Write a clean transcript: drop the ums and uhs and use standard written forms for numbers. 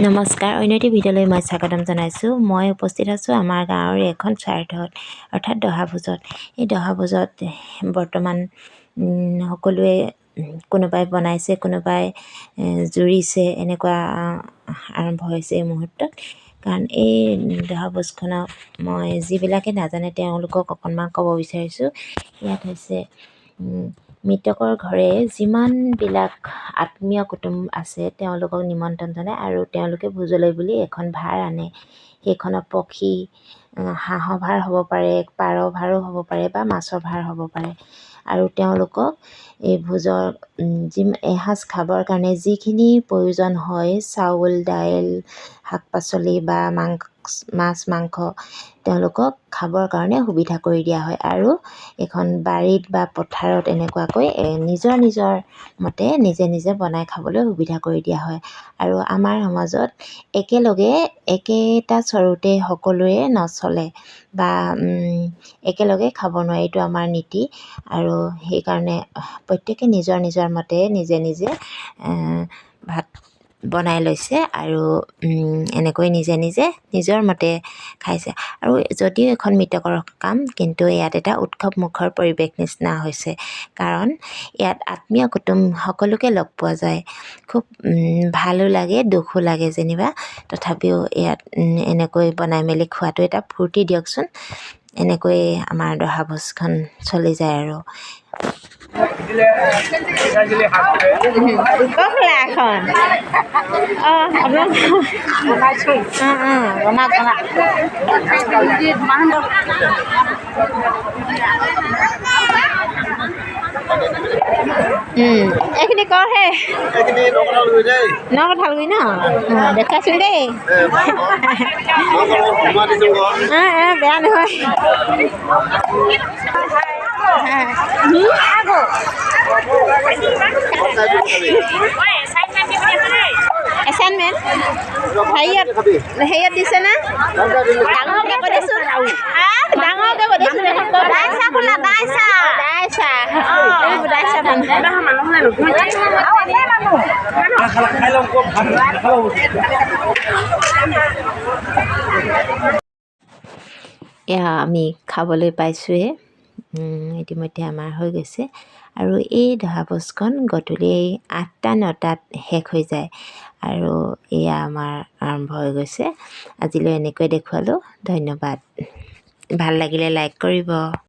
নমস্কাৰ, অন্য এটি ভিডিঅ'লৈ মই স্বাগতম জনাইছোঁ। মই উপস্থিত আছোঁ আমাৰ গাঁৱৰ এখন শ্ৰাদ্ধত অৰ্থাৎ দহাভোজত। এই দহাভোজত বৰ্তমান সকলোৱে কোনোবাই বনাইছে, কোনোবাই জুৰিছে, এনেকুৱা আৰম্ভ হৈছে এই মুহূৰ্তত। কাৰণ এই দহাভোজখনক মই যিবিলাকে নাজানে তেওঁলোকক অকণমান ক'ব বিচাৰিছোঁ। ইয়াত হৈছে মৃতকৰ ঘৰে যিমানবিলাক আত্মীয় কুটুম আছে তেওঁলোকক নিমন্ত্ৰণ জনায় আৰু তেওঁলোকে ভোজলৈ বুলি এখন ভাৰ আনে। সেইখনত পক্ষী, হাঁহৰ ভাৰ হ'ব পাৰে, পাৰ ভাৰো হ'ব পাৰে বা মাছৰ ভাৰ হ'ব পাৰে। আৰু তেওঁলোকক এই ভোজৰ এসাঁজ খাবৰ কাৰণে যিখিনি প্ৰয়োজন হয়, চাউল, দাইল, শাক পাচলি বা মাছ মাংস তেওঁলোকক খাবৰ কাৰণে সুবিধা কৰি দিয়া হয়। আৰু এখন বাৰীত বা পথাৰত এনেকুৱাকৈ নিজৰ নিজৰ মতে নিজে নিজে বনাই খাবলৈ সুবিধা কৰি দিয়া হয়। আৰু আমাৰ সমাজত একেলগে একেটা চৰুতে সকলোৰে নচলে বা একেলগে খাব নোৱাৰে, এইটো আমাৰ নীতি। আৰু সেইকাৰণে প্ৰত্যেকে নিজৰ নিজৰ মতে নিজে নিজে ভাত বনাই লৈছে আৰু এনেকৈ নিজে নিজে নিজৰ মতে খাইছে। আৰু যদিও এখন মৃতকৰ কাম, কিন্তু ইয়াত এটা উৎসৱমুখৰ পৰিৱেশ নিচিনা হৈছে। কাৰণ ইয়াত আত্মীয় কুটুম সকলোকে লগ পোৱা যায়। খুব ভালো লাগে, দুখো লাগে যেনিবা। তথাপিও ইয়াত এনেকৈ বনাই মেলি খোৱাটো এটা ফূৰ্তি দিয়কচোন। এনেকৈ আমাৰ দহাভোজখন চলি যায় আৰু এইখিনি কৰহে নকঠালগুৰি ন দেখাইছোন দেই। বেয়া নহয়। এছাইনমেণ্ট হেৰিয়ত দিছে না? ডাঙৰকৈ কৈ দিছোঁ, ডাঙৰকৈ কৈ দিছোঁ। এয়া আমি খাবলৈ পাইছোঁৱে, ইতিমধ্যে আমাৰ হৈ গৈছে। আৰু এই দহাভোজখন গধূলি 8টা-9টাত শেষ হৈ যায়। আৰু এয়া আমাৰ আৰম্ভ হৈ গৈছে। আজিলৈ এনেকৈ দেখুৱালোঁ। ধন্যবাদ। ভাল লাগিলে লাইক কৰিব।